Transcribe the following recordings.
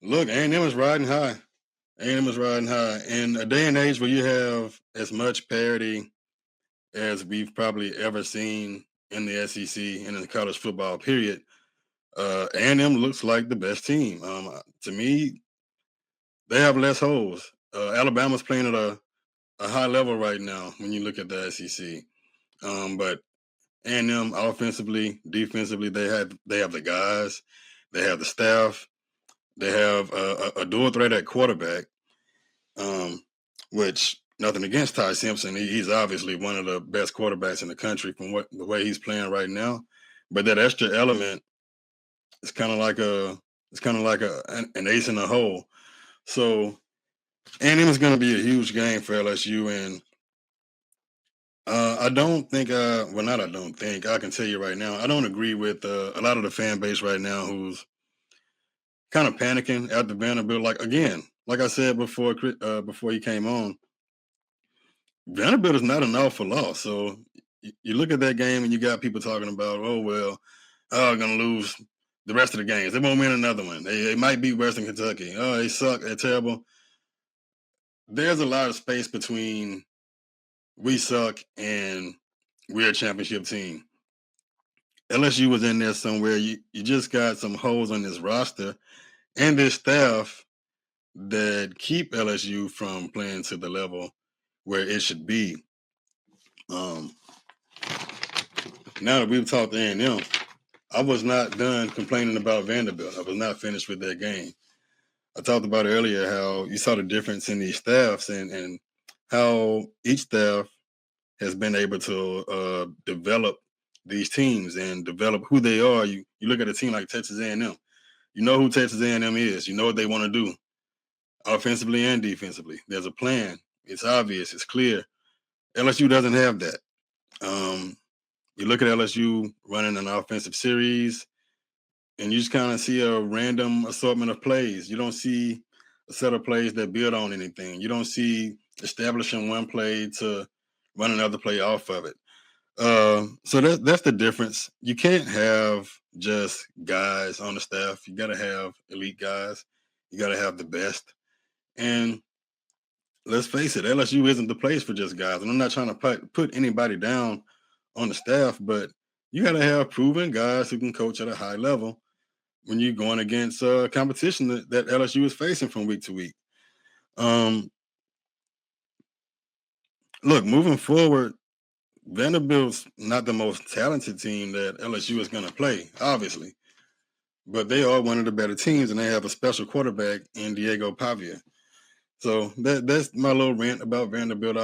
Look, A&M is riding high. A&M is riding high. In a day and age where you have as much parity as we've probably ever seen in the SEC and in the college football period, A&M looks like the best team. To me, they have less holes. Alabama's playing at a high level right now when you look at the SEC. But A&M offensively, defensively, they have the guys, they have the staff, they have a dual threat at quarterback. Which nothing against Ty Simpson. He's obviously one of the best quarterbacks in the country from the way he's playing right now. But that extra element is kind of like an ace in the hole. So A&M is going to be a huge game for LSU, and I don't think well, not I don't think I can tell you right now. I don't agree with a lot of the fan base right now who's kind of panicking at the Vanderbilt. Like again, like I said before he came on, Vanderbilt is not an awful loss. So you look at that game and you got people talking about, oh, well, going to lose the rest of the games. They won't win another one. They might beat Western Kentucky. Oh, they suck. They're terrible. There's a lot of space between we suck and we're a championship team. LSU was in there somewhere. You just got some holes on this roster and this staff that keep LSU from playing to the level where it should be. Now that we've talked to A&M, I was not done complaining about Vanderbilt. I was not finished with that game. I talked about earlier how you saw the difference in these staffs and how each staff has been able to develop these teams and develop who they are. You look at a team like Texas A&M. You know who Texas A&M is. You know what they want to do, offensively and defensively. There's a plan. It's obvious. It's clear. LSU doesn't have that. You look at LSU running an offensive series, and you just kind of see a random assortment of plays. You don't see a set of plays that build on anything. You don't see establishing one play to run another play off of it. So that's the difference. You can't have just guys on the staff. You got to have elite guys. You got to have the best. And let's face it, LSU isn't the place for just guys. And I'm not trying to put anybody down on the staff, but you got to have proven guys who can coach at a high level when you're going against competition that LSU is facing from week to week. Look, moving forward, Vanderbilt's not the most talented team that LSU is going to play, obviously, but they are one of the better teams, and they have a special quarterback in Diego Pavia. So that's my little rant about Vanderbilt.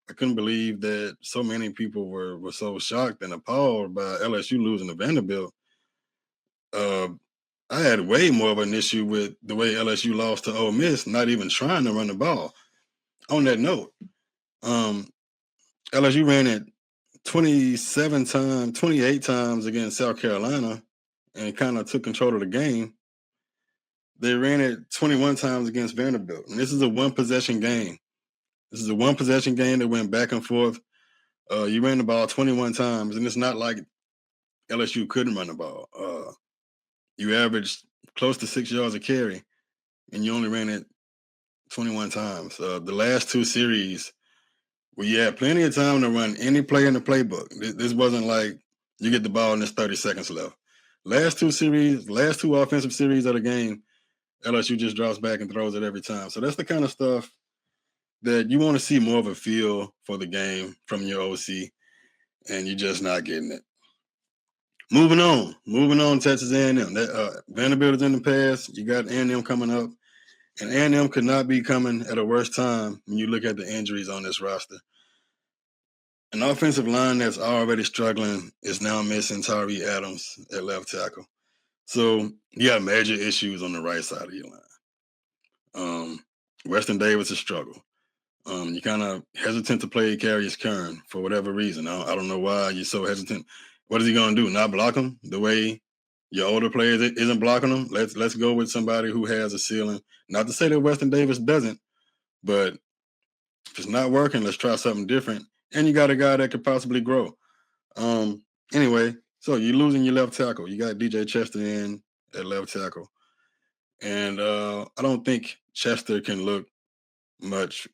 I couldn't believe that so many people were so shocked and appalled by LSU losing to Vanderbilt. I had way more of an issue with the way LSU lost to Ole Miss, not even trying to run the ball. On that note, LSU ran it 28 times against South Carolina and kind of took control of the game. They ran it 21 times against Vanderbilt. And this is a one-possession game. This is a one-possession game that went back and forth. You ran the ball 21 times, and it's not like LSU couldn't run the ball. You averaged close to 6 yards a carry, and you only ran it 21 times. The last two series, where you had plenty of time to run any play in the playbook. This wasn't like you get the ball and there's 30 seconds left. Last two offensive series of the game, LSU just drops back and throws it every time. So that's the kind of stuff that you want to see more of a feel for the game from your OC, and you're just not getting it. Moving on, Texas A&M. Vanderbilt is in the past. You got A&M coming up, and A&M could not be coming at a worse time when you look at the injuries on this roster. An offensive line that's already struggling is now missing Tyree Adams at left tackle. So you got major issues on the right side of your line. Weston Davis is struggle. You're kind of hesitant to play Carius Kern for whatever reason. I don't know why you're so hesitant. What is he going to do? Not block him the way your older players isn't blocking him? Let's go with somebody who has a ceiling. Not to say that Weston Davis doesn't, but if it's not working, let's try something different. And you got a guy that could possibly grow. Anyway, so you're losing your left tackle. You got DJ Chester in at left tackle. And I don't think Chester can look much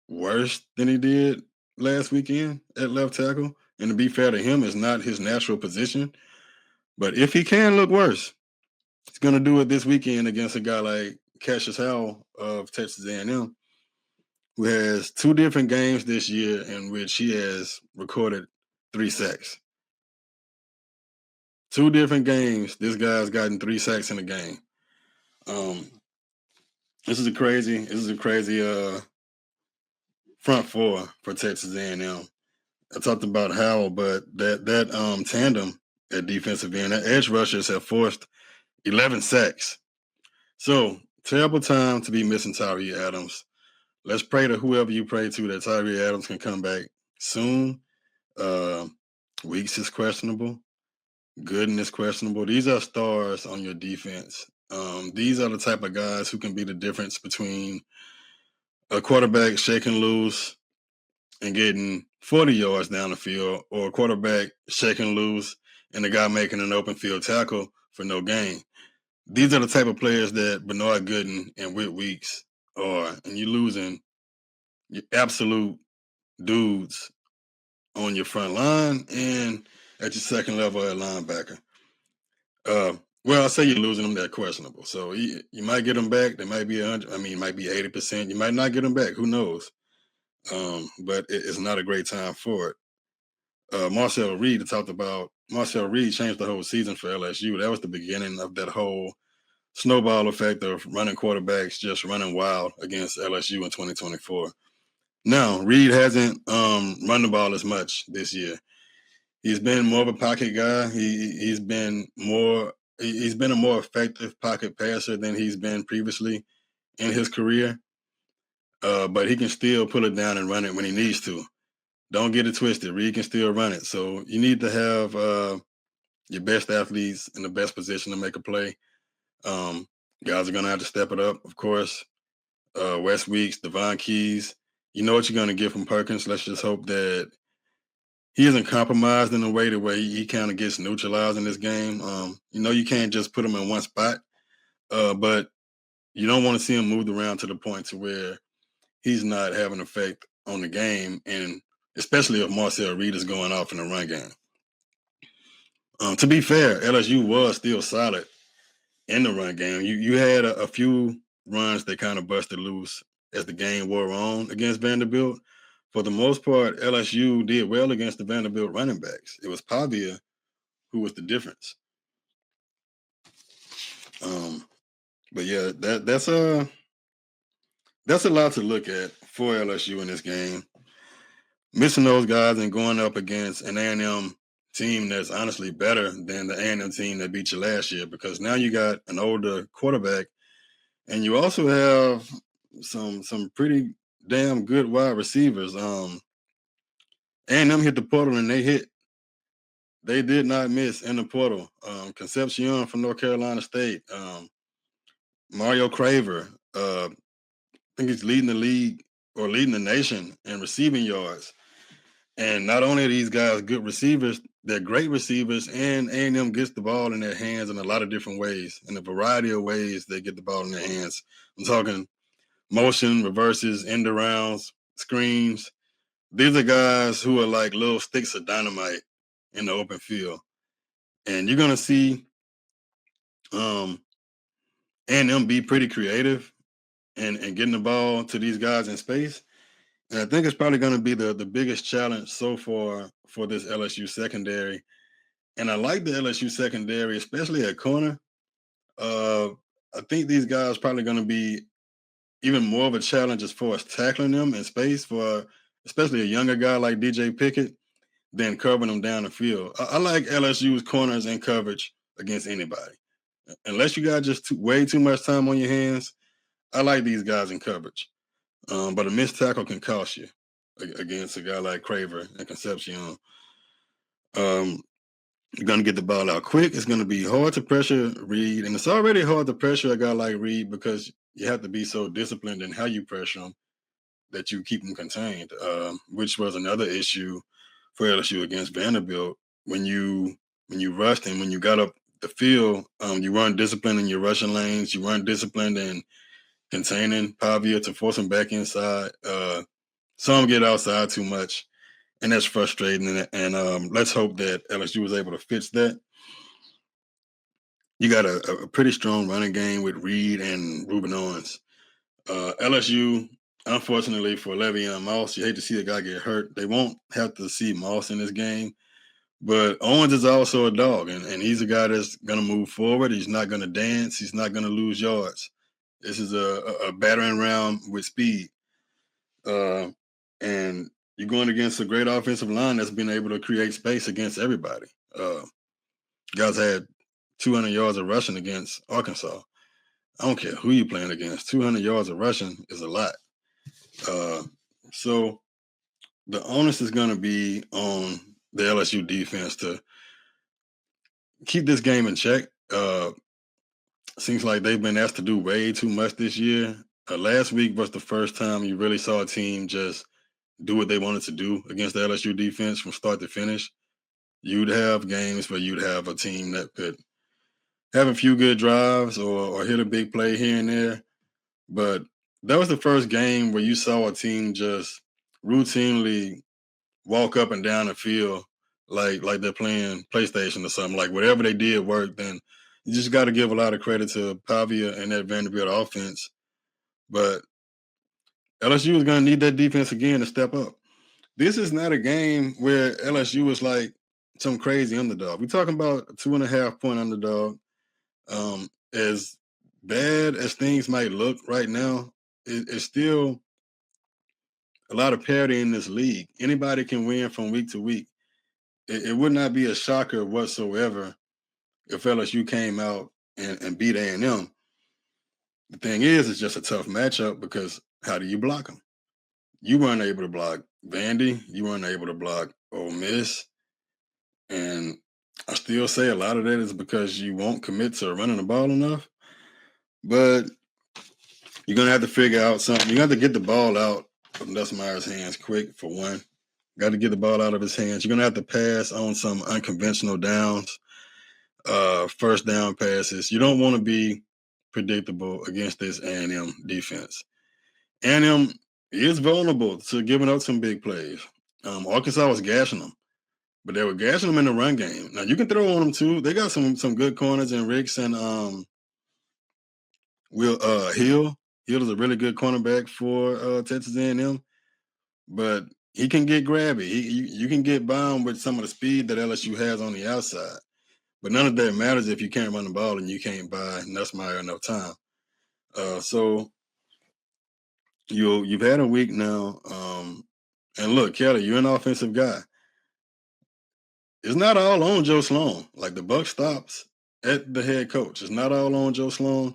worse than he did last weekend at left tackle. And to be fair to him, it's not his natural position. But if he can look worse, he's going to do it this weekend against a guy like Cassius Howell of Texas A&M, who has two different games this year in which he has recorded 3 sacks. Two different games, this guy's gotten 3 sacks in a game. This is a crazy front four for Texas A&M. I talked about Howell, but that tandem at defensive end, that edge rushers have forced 11 sacks. So terrible time to be missing Tyree Adams. Let's pray to whoever you pray to that Tyree Adams can come back soon. Weeks is questionable. Gooden is questionable. These are stars on your defense. These are the type of guys who can be the difference between a quarterback shaking loose and getting 40 yards down the field, or a quarterback shaking loose and the guy making an open field tackle for no gain. These are the type of players that Bernard Gooden and Whit Weeks are, and you're losing your absolute dudes on your front line and at your second level at linebacker. Well, I say you're losing them, they're questionable. So you might get them back. They might be 100. I mean, it might be 80%. You might not get them back. Who knows? But it's not a great time for it. Marcel Reed talked about Marcel Reed changed the whole season for LSU. That was the beginning of that whole snowball effect of running quarterbacks just running wild against LSU in 2024. Now, Reed hasn't run the ball as much this year. He's been more of a pocket guy. He's been a more effective pocket passer than he's been previously in his career. But he can still pull it down and run it when he needs to. Don't get it twisted. Reed can still run it. So you need to have your best athletes in the best position to make a play. Guys are going to have to step it up, of course. West Weeks, Devon Keys. You know what you're going to get from Perkins. Let's just hope that he isn't compromised in a way where he kind of gets neutralized in this game. You can't just put him in one spot, but you don't want to see him moved around to the point to where he's not having an effect on the game, and especially if Marcel Reed is going off in the run game. To be fair, LSU was still solid in the run game. You had a few runs that kind of busted loose as the game wore on against Vanderbilt. For the most part, LSU did well against the Vanderbilt running backs. It was Pavia who was the difference. But yeah, that's a lot to look at for LSU in this game. Missing those guys and going up against an A&M team that's honestly better than the A&M team that beat you last year, because now you got an older quarterback and you also have some pretty damn good wide receivers. A&M hit the portal and they hit. They did not miss in the portal. Concepcion from North Carolina State. Mario Craver. I think he's leading the league or leading the nation in receiving yards. And not only are these guys good receivers, they're great receivers, and A&M gets the ball in their hands in a lot of different ways, in a variety of ways they get the ball in their hands. I'm talking motion, reverses, end arounds, screens. These are guys who are like little sticks of dynamite in the open field. And you're going to see A&M be pretty creative and getting the ball to these guys in space. And I think it's probably going to be the biggest challenge so far for this LSU secondary. And I like the LSU secondary, especially at corner. I think these guys are probably going to be even more of a challenge as far as tackling them in space for especially a younger guy like DJ Pickett than covering them down the field. I like LSU's corners in coverage against anybody. Unless you got just way too much time on your hands, I like these guys in coverage. But a missed tackle can cost you against a guy like Craver and Concepcion. You're going to get the ball out quick. It's going to be hard to pressure Reed. And it's already hard to pressure a guy like Reed because you have to be so disciplined in how you pressure him that you keep him contained, which was another issue for LSU against Vanderbilt. When you rushed him, when you got up the field. You weren't disciplined in your rushing lanes. You weren't disciplined in containing Pavia to force him back inside. Some get outside too much, and that's frustrating. And let's hope that LSU was able to fix that. You got a pretty strong running game with Reed and Ruben Owens. LSU, unfortunately for Le'Veon Moss, you hate to see a guy get hurt. They won't have to see Moss in this game, but Owens is also a dog, and he's a guy that's going to move forward. He's not going to dance. He's not going to lose yards. This is a battering round with speed. And you're going against a great offensive line that's been able to create space against everybody. Guys had 200 yards of rushing against Arkansas. I don't care who you're playing against. 200 yards of rushing is a lot. So the onus is going to be on the LSU defense to keep this game in check. Seems like they've been asked to do way too much this year. Last week was the first time you really saw a team just do what they wanted to do against the LSU defense from start to finish. You'd have games where you'd have a team that could have a few good drives or hit a big play here and there. But that was the first game where you saw a team just routinely walk up and down the field like they're playing PlayStation or something. Like whatever they did worked. Then you just got to give a lot of credit to Pavia and that Vanderbilt offense. But LSU is going to need that defense again to step up. This is not a game where LSU is like some crazy underdog. We're talking about a 2.5-point underdog. As bad as things might look right now, it's still a lot of parity in this league. Anybody can win from week to week. It would not be a shocker whatsoever if LSU came out and beat A&M. The thing is, it's just a tough matchup because how do you block them? You weren't able to block Vandy. You weren't able to block Ole Miss. And I still say a lot of that is because you won't commit to running the ball enough. But you're going to have to figure out something. You're going to have to get the ball out of Nussmeier's hands quick, for one. Got to get the ball out of his hands. You're going to have to pass on some unconventional downs, first down passes. You don't want to be predictable against this A&M defense. A&M is vulnerable to giving up some big plays. Arkansas was gashing them, but they were gashing them in the run game. Now, you can throw on them, too. They got some good corners in Ricks and Hill. Hill is a really good cornerback for Texas A&M, but he can get grabby. You can get bound with some of the speed that LSU has on the outside. But none of that matters if you can't run the ball and you can't buy Nussmeier enough time. So you've had a week now. And look, Kelly, you're an offensive guy. It's not all on Joe Sloan. Like the buck stops at the head coach. It's not all on Joe Sloan.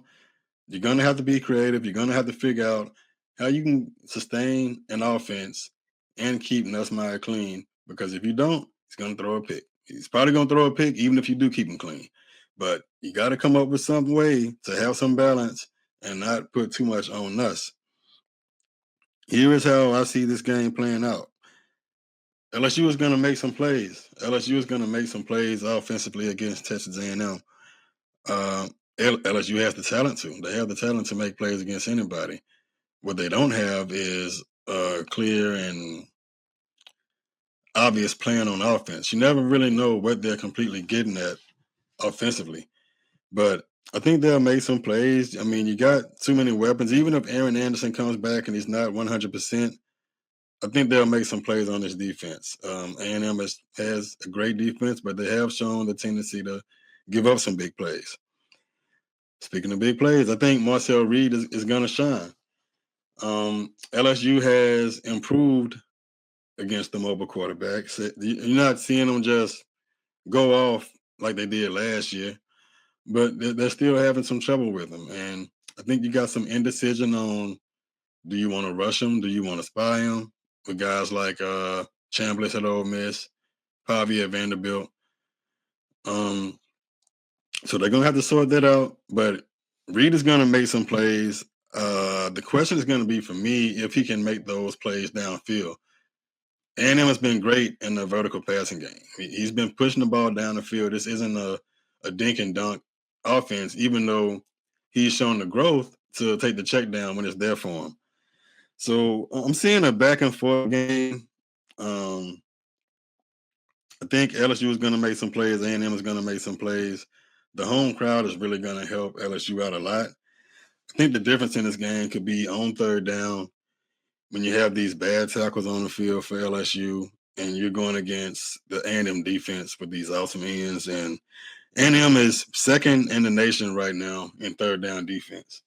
You're going to have to be creative. You're going to have to figure out how you can sustain an offense and keep Nussmeier clean. Because if you don't, he's going to throw a pick. He's probably going to throw a pick even if you do keep him clean. But you got to come up with some way to have some balance and not put too much on Nuss. Here is how I see this game playing out. LSU is going to make some plays. LSU is going to make some plays offensively against Texas A&M. LSU has the talent to. They have the talent to make plays against anybody. What they don't have is a clear and obvious plan on offense. You never really know what they're completely getting at offensively. But I think they'll make some plays. I mean, you got too many weapons. Even if Aaron Anderson comes back and he's not 100%, I think they'll make some plays on this defense. A&M has a great defense, but they have shown the tendency to give up some big plays. Speaking of big plays, I think Marcel Reed is going to shine. LSU has improved against the mobile quarterbacks. You're not seeing them just go off like they did last year, but they're still having some trouble with them. And I think you got some indecision on, do you want to rush them? Do you want to spy them? With guys like Chambliss at Ole Miss, Pavia at Vanderbilt. So they're going to have to sort that out. But Reed is going to make some plays. The question is going to be for me if he can make those plays downfield. A&M has been great in the vertical passing game. He's been pushing the ball down the field. This isn't a a dink and dunk offense, even though he's shown the growth to take the check down when it's there for him. So I'm seeing a back and forth game. I think LSU is going to make some plays. A&M is going to make some plays. The home crowd is really going to help LSU out a lot. I think the difference in this game could be on third down when you have these bad tackles on the field for LSU and you're going against the A&M defense with these awesome ends. And A&M is second in the nation right now in third down defense.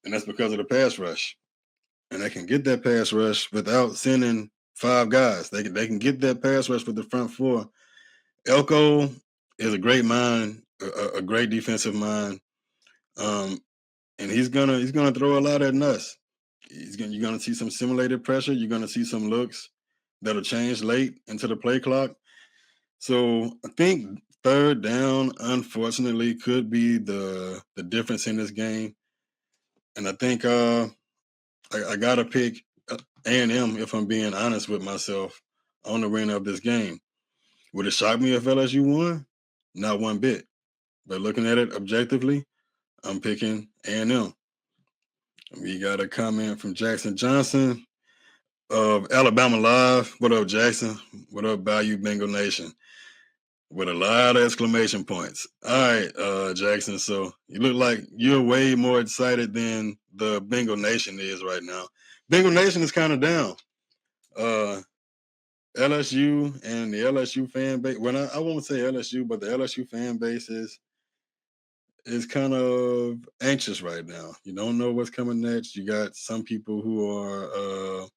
And that's because of the pass rush. And they can get that pass rush without sending 5 guys. They can get that pass rush with the front 4. Elko is a great mind, a great defensive mind, and he's gonna throw a lot at Nuss. You're gonna see some simulated pressure. You're gonna see some looks that'll change late into the play clock. So I think third down, unfortunately, could be the difference in this game. And I think I gotta pick A&M if I'm being honest with myself on the winner of this game. Would it shock me if LSU won? Not one bit. But looking at it objectively, I'm picking A&M. We got a comment from Jackson Johnson of Alabama Live. What up, Jackson? What up, Bayou Bengal Nation? With a lot of exclamation points. All right, Jackson. So you look like you're way more excited than the Bengal Nation is right now. Bengal Nation is kind of down. LSU and the LSU fan base. Well, I won't say LSU, but the LSU fan base is kind of anxious right now. You don't know what's coming next. You got some people who are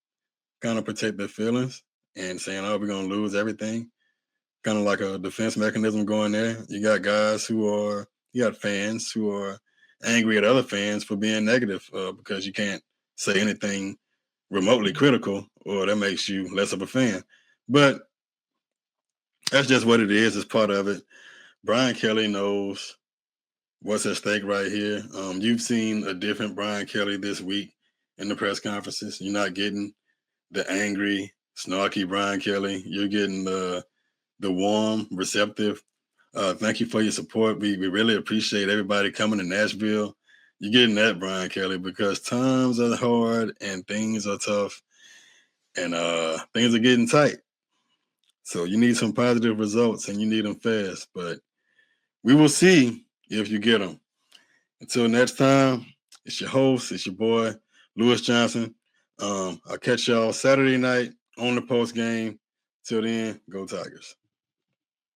kind of protect their feelings and saying, "Oh, we're gonna lose everything." Kind of like a defense mechanism going there. You got fans who are angry at other fans for being negative because you can't say anything remotely critical, or that makes you less of a fan. But that's just what it is. It's part of it. Brian Kelly knows what's at stake right here. You've seen a different Brian Kelly this week in the press conferences. You're not getting the angry, snarky Brian Kelly. You're getting the warm, receptive. Thank you for your support. We really appreciate everybody coming to Nashville. You're getting that, Brian Kelly, because times are hard and things are tough and things are getting tight. So you need some positive results and you need them fast. But we will see if you get them. Until next time, it's your host, it's your boy, Lewis Johnson. I'll catch y'all Saturday night on the post game. Till then, go Tigers.